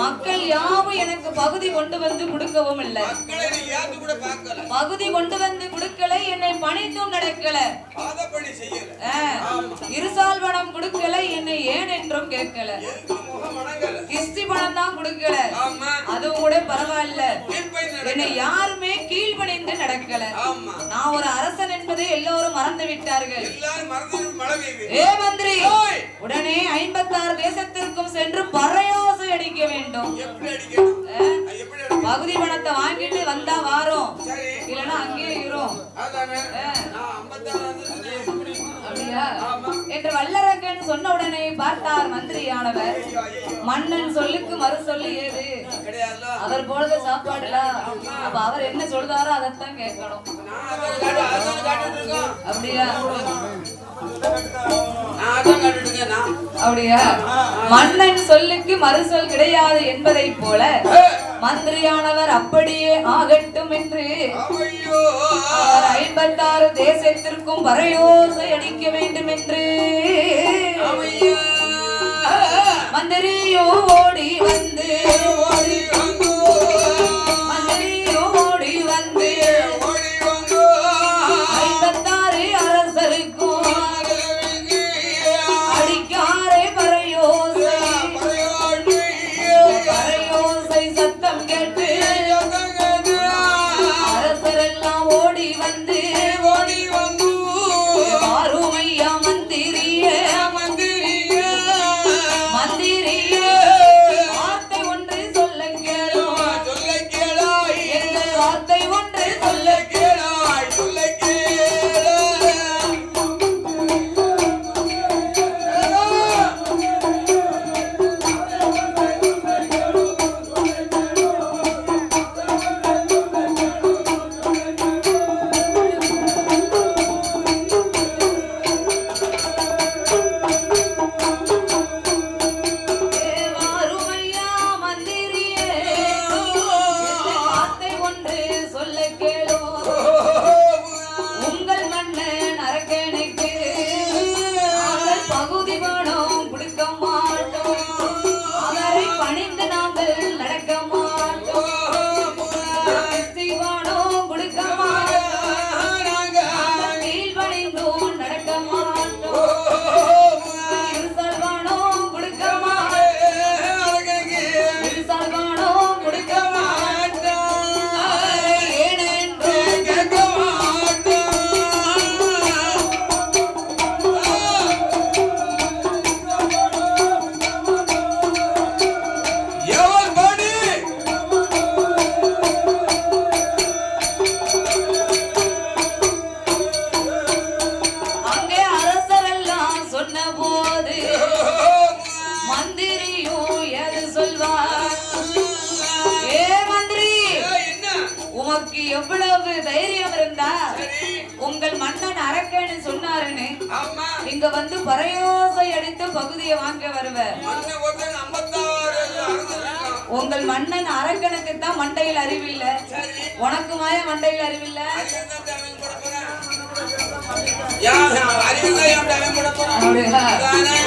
மக்கள் யாவும் எனக்கு பகுதி கொண்டு வந்து கொடுக்கவும் இல்லை. பகுதி கொண்டு வந்து கொடுக்கல, என்னை பணித்தும் நடக்கல, இருசால்வனம் கொடுக்கல, என்னை ஏன் என்றும் கேட்கல, கிஸ்தி பணம் தான் கொடுக்கல, அதுவும் கூட பரவாயில்ல, என்னை யாருமே கீழ்பணிந்து நடக்கல. நான் ஒரு அரசன் என்பதை எல்லோரும் மறந்து விட்டார்கள். ஏ மந்திரி, உடனே 56 தேசத்திற்கும் சென்று பறையோசை அடிக்க வேண்டும். பகுதி பணத்தை வாங்கிட்டு வந்தா வாரோம், இல்லன்னா அங்கேயே இரும் என்று வல்லரக்கன் சொன்ன உடனே பார்த்தார் மந்திரியானவர். மன்னன் சொல்லுக்கு மறு சொல்லு ஏது? அவர் போடுற சாப்பாடுலாம் அப்ப அவர் என்ன சொல்றாரோ அதைத்தான் கேட்கணும். அப்படியா? அப்படியா? மன்னன் சொல்லுக்கு மறுசொல் கிடையாது என்பதை போல மந்திரியானவர் அப்படியே ஆகட்டும் என்று 56 தேசத்திற்கும் பறையோசை அடிக்க வேண்டும் என்று மந்திரியோ ஓடி வந்து வார்த்தை ஒன்று சொல்ல கேள உமக்கு எவ்வளவு தைரியம் இருந்தா உங்கள் மன்னன் அரக்கன்னு சொன்னாருன்னு இங்க வந்து பறையோசை அடித்து பகுதியை வாங்க வருவேன். உங்கள் மன்னன் அரக்கனுக்கு தான் மண்டையில் அறிவில்ல, உனக்கு மாய மண்டையில் அறிவில்ல.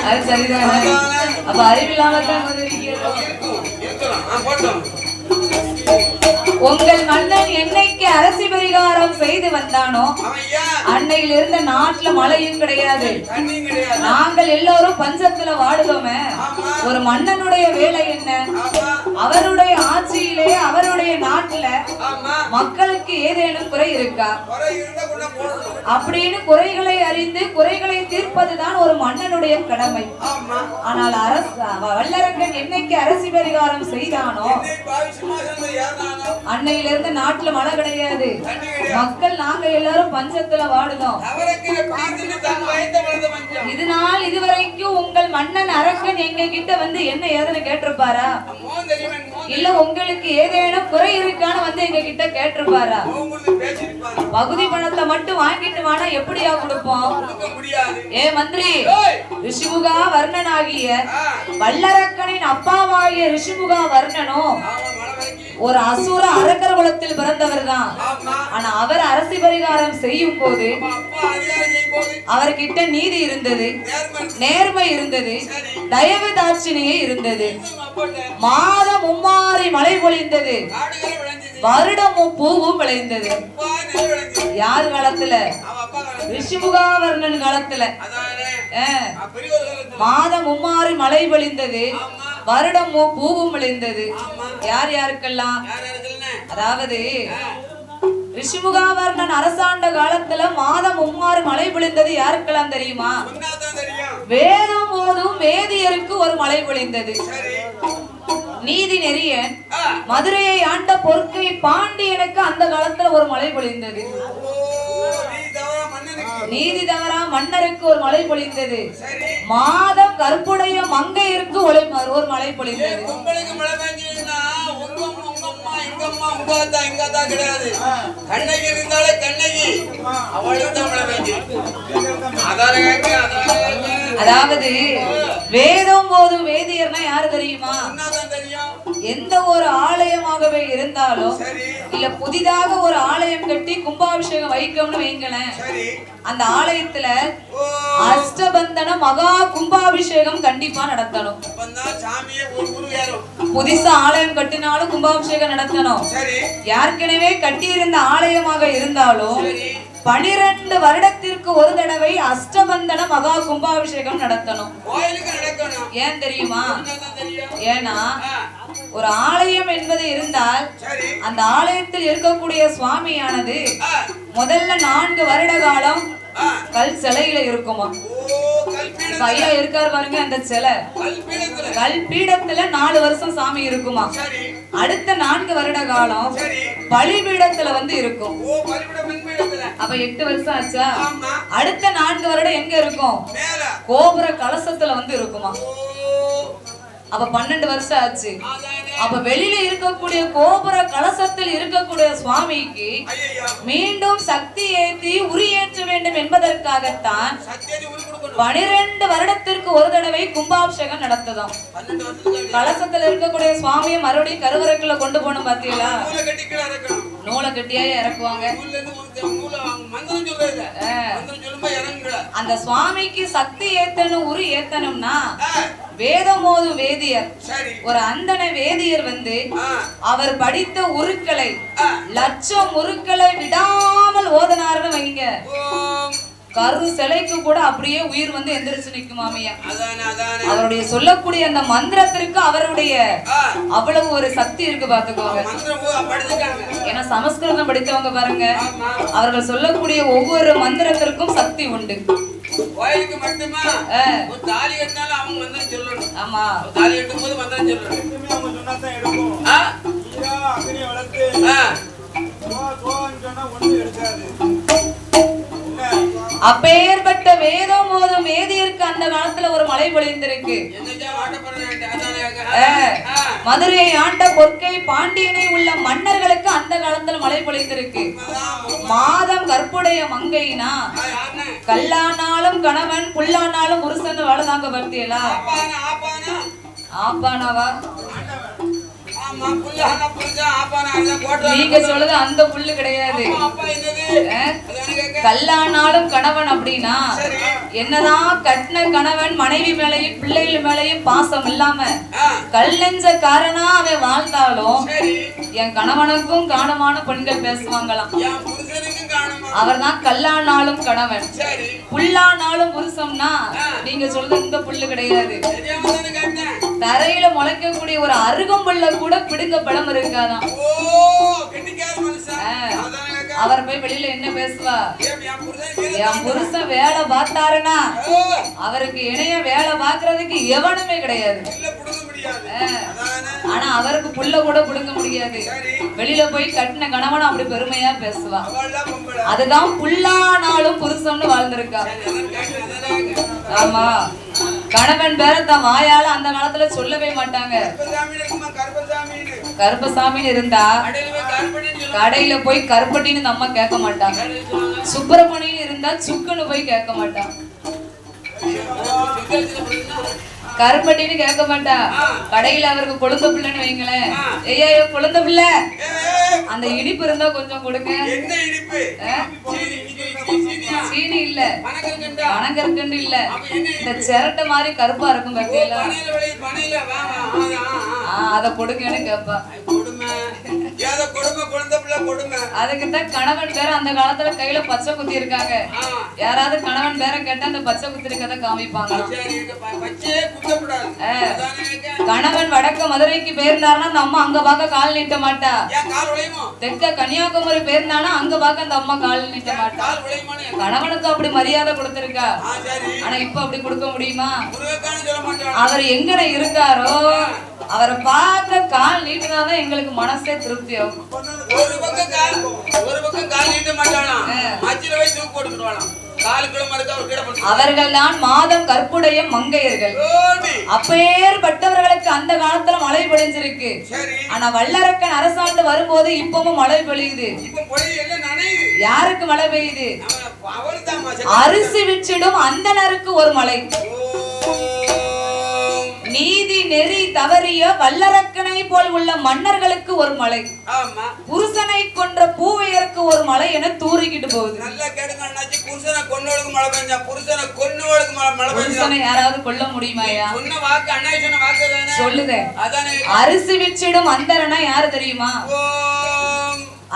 அது சரிதான். அப்ப அறிவில்லாம தான் உங்கள் மன்னன் என்னைக்கு அரசி பரிகாரம் செய்து வந்தானோ அன்னையில இருந்த நாட்டுல மழையும் கிடையாது, நாங்கள் எல்லோரும் பஞ்சத்துல வாடுவோமே. ஒரு மன்னனுடைய வேலை என்ன? அவருடைய ஆட்சியிலே அவருடைய நாட்டுல மக்களுக்கு ஏதேனும் குறை இருக்கா அப்படின்னு குறைகளை அறிந்து குறைகளை தீர்ப்பதுதான் ஒரு மன்னனுடைய கடமை. ஆனால் வல்லரக்கன் என்னைக்கு அரசி பரிகாரம் செய்தானோ அன்னையில இருந்து நாட்டுல மழை கிடையாது, மக்கள் நாங்க எல்லாரும் பஞ்சத்துல வாடுதோம். இதனால் இதுவரைக்கும் உங்கள் மன்னன் அரக்கன் எங்க கிட்ட வந்து என்ன ஏதுன்னு கேட்டிருப்பாரா? இல்ல உங்களுக்கு ஏதேனும் குறை இருக்கான்னு வந்து எங்க கிட்ட கேட்டிருப்பாரா? பகுதி பணத்தை மட்டும் வாங்கிட்டு வானா எப்படியா கொடுப்போம்? ஏ மந்திரி, ரிஷிமுகா வர்ணனாகிய வல்லரக்கனின் அப்பாவாகிய ரிஷிமுகா வர்ணனும் ஒரு அசுர அரக்கர் குலத்தில் பிறந்தவர் தான். ஆனா அவர் அரசி பரிகாரம் செய்யும் போது அவர்கிட்ட நீதி இருந்தது, நேர்மை இருந்தது, தயவு தாட்சிணியே இருந்தது. மாதம் மும்மாறி மழை பொழிந்தது, வருடமும் பூவும் விளைந்தது. யார் காலத்துல? ரிஷிமுகாவர்ணன் காலத்துல. மாதம் மும்மாறி மழை பொழிந்தது, வருடமும் பூவும் விளைந்தது. யார் யாருக்கெல்லாம்? அதாவது ரிஷிமுகாவர்ணன் அரசாண்ட காலத்துல மாதம் மும்மாறு மழை பொழிந்தது. யாருக்கெல்லாம் தெரியுமா? வேதம் போதும் வேதியருக்கு ஒரு மழை பொழிந்தது. நீதி நெறியன் மதுரையை ஆண்ட பொற்கை பாண்டியனுக்கு அந்த காலத்துல ஒரு மழை பொழிந்தது. நீதி தவறா மன்னருக்கு ஒரு மழை பொழிந்தது. மாதம் கற்புடைய மங்கையருக்கு ஒரு மழை பொழிந்தது. அதாவது வேதம் போதும் வேதியர்னா யாரு தெரியுமா? எந்த ஒரு ஆலயமாகவே இருந்தாலும் இல்ல புதிதாக ஒரு ஆலயம் கட்டி கும்பாபிஷேகம் வைக்கணும்னு வைங்களேன், அந்த ஆலயத்துல அஷ்டபந்தன மகா கும்பாபிஷேகம் கண்டிப்பா நடத்தணும். புதுசா ஆலயம் கட்டினாலும் கும்பாபிஷேகம் நடத்தணும். ஏற்கனவே கட்டியிருந்த ஆலயமாக இருந்தாலும் 12 வருடத்திற்கு ஒரு தடவை அஷ்டபந்தன மகா கும்பாபிஷேகம் நடத்தணும். ஏன் தெரியுமா? ஏன்னா ஒரு ஆலயம் என்பது இருந்தால் அந்த ஆலயத்தில் இருக்கக்கூடிய சுவாமியானது முதல்ல 4 வருட காலம் கல் சிலையில இருக்குமா. ஐயா இருக்காரு பாருங்க, அந்த சிலை கல் பீடத்துல 4 வருஷம் சாமி இருக்குமா. அடுத்த 4 வருட காலம் பலிபீடத்துல வந்து இருக்கும். அப்ப 8 வருஷம் ஆச்சா? அடுத்த 4 வருடம் எங்க இருக்கும்? கோபுர கலசத்துல வந்து இருக்குமா. அப்ப 12 வருஷம் ஆச்சு. அப்ப வெளியில இருக்கக்கூடிய கோபுர கலசத்தில் இருக்கக்கூடிய சுவாமிக்கு மீண்டும் சக்தி ஏற்றி உரியேற்ற வேண்டும் என்பதற்காகத்தான் 12 வருடத்திற்கு ஒரு தடவை கும்பாபிஷேகம் நடத்துதோம். கலசத்துல இருக்கக்கூடிய சுவாமியை மறுபடியும் கருவறைக்குள்ள கொண்டு போகணும். பாத்தீங்களா? நூலை கட்டியா இறக்குவாங்க. அந்த சுவாமிக்கு சக்தி ஏத்தணும் உரி ஏத்தணும்னா வேதம் ஓதும் வேதியர், ஒரு அந்தன வேதியர் வந்து அவர் படித்த உருக்களை லட்சம் உருக்களை விடாமல் ஓதனாருன்னு வைங்க, கரு சிலைக்கு கூட அப்படியே உயிர் வந்து எந்திரிச்சு நிக்குமாமையா. அவருடைய சொல்லக்கூடிய அந்த மந்திரத்திற்கு அவருடைய அவ்வளவு ஒரு சக்தி இருக்கு பாத்துக்கோங்க. ஏன்னா சமஸ்கிருதம் படித்தவங்க பாருங்க, அவர்கள் சொல்லக்கூடிய ஒவ்வொரு மந்திரத்திற்கும் சக்தி உண்டு. கோயிலுக்கு மட்டுமா தாலி கட்டினாலும் அவங்க மந்திரம் சொல்லணும். ஆமா, தாலி கட்டும் போது மந்திரம் சொல்லணும். அவங்க சொன்னா தான் எடுக்கும். அக்னி வளர்த்து சொன்னா ஒண்ணு எடுக்காது. அப்பேற்பட்ட வேதம் ஓதும் வேதியருக்கு அந்த காலத்துல ஒரு மழை பொழிந்திருக்கு. மதுரையை ஆண்ட பொற்கை பாண்டியனை உள்ள மன்னர்களுக்கு அந்த காலத்துல மழை பொழிந்திருக்கு. மாதம் கற்புடைய மங்கைனா கல்லானாலும் கணவன் புல்லானாலும் புருஷன் வாழதாங்க பத்தியலா ஆப்பானாவா நீங்க சொல்லுது அந்த புல்லு கிடையாது. கல்லானாலும் கணவன் அப்படின்னா என்னதான் கட்டின கணவன் மனைவி மேலையும் பிள்ளைகள் மேலையும் பாசம் இல்லாம கல் நெஞ்ச காரணா அவன் வாழ்ந்தாலும் என் கணவனுக்கும் காணமான பெண்கள் பேசுவாங்களாம். அவர்தான் கல்லானாலும் கணவன் புல்லானாலும் புருஷம்னா நீங்க சொல்றது இந்த புல்லு கிடையாது. தரையில முளைக்கக்கூடிய ஒரு அருகம்புல்ல கூட பிடுங்க பழம் இருக்காதான். அவர் போய் வெளியில என்ன பேசுவா, என் புருஷன் வேலை பார்த்தாருன்னா அவருக்கு இணைய வேலை பார்க்கறதுக்கு எவனுமே கிடையாது. ஆனா அவருக்கு புல்ல கூட பிடுங்க முடியாது. வெளியில போய் கட்டின கணவன் அப்படி பெருமையா பேசுவா. அதுதான் புல்லானாலும் புருஷன்னு வாழ்ந்திருக்கா. ஆமா, கணவன் பேர தான் வாயால அந்த காலத்துல சொல்லவே மாட்டாங்க. கருப்பசாமின்னு இருந்தா கடையில போய் கருப்பட்டின்னு நம்ம கேட்க மாட்டாங்க. சுப்பிரமணியன் இருந்தா சுக்குன்னு போய் கேட்க மாட்டான். கருப்பட்டின்னு கேட்க மாட்டா. கடையில அவருக்கு கொழுந்த பிள்ளைன்னு வைங்களேன், ஐயா கொழுந்த பிள்ளை அந்த இனிப்பு இருந்தா கொஞ்சம் கொடுங்க. சீனி இல்ல, பனங்கற்கண்டு இல்ல, இந்த சிரட்டை மாதிரி கருப்பா இருக்கும் பத்தியில அத கொடுங்கன்னு கேப்பா. அதுக்குதான் கணவன் பேர அந்த காலத்துல கையில பச்சை குத்தி இருக்காங்க. யாராவது கணவன் பேர கேட்டா அந்த பச்சை குத்தி இருக்கதை காமிப்பாங்க. கணவன் வடக்க மதுரைக்கு போயிருந்தாருன்னா அந்த அம்மா அங்க பாக்க கால் நீட்ட மாட்டா. தெற்க கன்னியாகுமரி போயிருந்தானா அங்க பாக்க அந்த அம்மா கால் நீட்ட மாட்டா. கணவனுக்கு அப்படி மரியாதை கொடுத்திருக்கா. ஆனா இப்ப அப்படி கொடுக்க முடியுமா? அவர் எங்கன இருக்காரோ அவரை பார்க்க கால் நீட்டினாதான் எங்களுக்கு மனசே திருப்தி ஆகும். அவர்கள் தான் மாதம் கற்புடைய மங்கையர்கள். அப்பேற்பட்டவர்களுக்கு அந்த காலத்துல மழை பொழிஞ்சிருக்கு. ஆனா வல்லரக்கன் அரசாண்டு வரும்போது இப்பவும் மழை பொழியுது. யாருக்கு மழை பெய்யுது? அரிசி விற்றிடும் அந்தனருக்கு ஒரு மழை. நீதி நெறி தவறிய வல்லரக்கனை போல் உள்ள மன்னர்களுக்கு ஒரு மலை, புருஷனை கொன்ற பூவையருக்கு ஒரு மலை என தூரிக்கிட்டு போகுது. புருஷனை யாராவது கொல்ல முடியுமாயா? சொல்லுதே. அரிசி விற்றிடும் அந்தரனா யாரு தெரியுமா?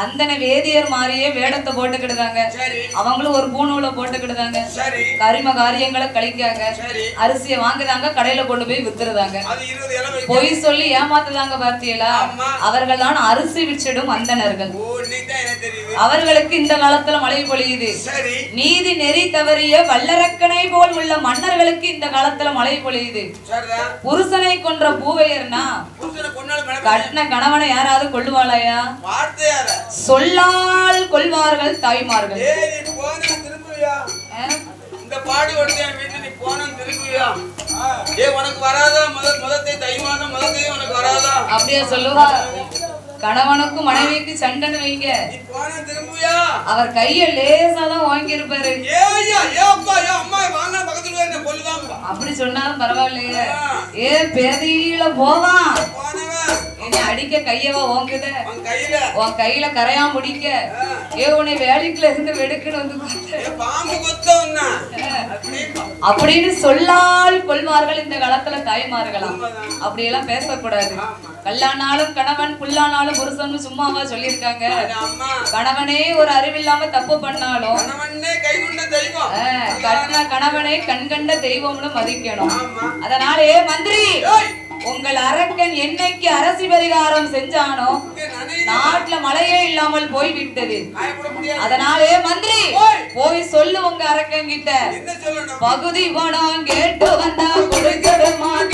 அந்தன வேதியர் மாதிரியே வேடத்தை போட்டுக்கிடுதாங்க. அவங்களும் ஒரு பூணூல போட்டுக்கிடுதாங்க. கரிம காரியங்களை கழிக்காங்க. அரிசியை வாங்குதாங்க, கடையில கொண்டு போய் வித்துருதாங்க. பொய் சொல்லி ஏமாத்துதாங்க. பார்த்தீங்களா? அவர்கள் தான் அரிசி விற்றிடும் அந்தனர்கள். அவர்களுக்கு இந்த காலத்துல மழை பொழியுது. நீதி நெறி தவறிய வல்லரக்கனை போல் உள்ள மன்னர்களுக்கு இந்த காலத்துல மழை பொழியுது. புருஷனை கொன்ற பூவையர்னா கட்டின கணவனை யாராவது கொள்ளுவாளையா? சொல்லால் கொள்வார்கள் தாய்மார்கள். இந்த பாடு வந்து என் வீட்டுல நீ போன திரும்பியா? உனக்கு வராதா? முதத்தை தை மாதம் முதத்தையும் உனக்கு வராதா? அப்படியே சொல்லுவா. கணவனுக்கும் மனைவிக்கு சண்டைன்னு வைங்க, அவர் கைய லேசாதான் வாங்கி இருப்பாரு. அப்படி சொன்னாலும் பரவாயில்லையே. பேதியில போவான் என்னை அடிக்க கையவா ஓங்குத, உன் கையில கரையா முடிக்க உன்னை வேலைக்குள்ள இருந்து வெடுக்குன்னு வந்து அப்படின்னு சொல்லால் கொள்வார்கள் இந்த காலத்துல தாய்மார்களாம். அப்படியெல்லாம் பேசக்கூடாது. கல்லானாலும் கணவன் புல்லானாலும் புருஷன் சும்மாவா சொல்லியிருக்காங்க? கணவனே ஒரு அறிவில்லாம தப்பு பண்ணாலும் கணவனை கண்கண்ட தெய்வம்னு மதிக்கணும். அதனாலே மந்திரி, உங்கள் அரக்கன் என்னைக்கு அரசி பரிகாரம் செஞ்சானோ நாட்டுல மழையே இல்லாமல் போய்விட்டது. அதனாலே மந்திரி போய் சொல்லு உங்க அரக்கன் கிட்ட, பகுதி பணம் கேட்டு வந்தா கொடுக்கவே மாட்டேன்.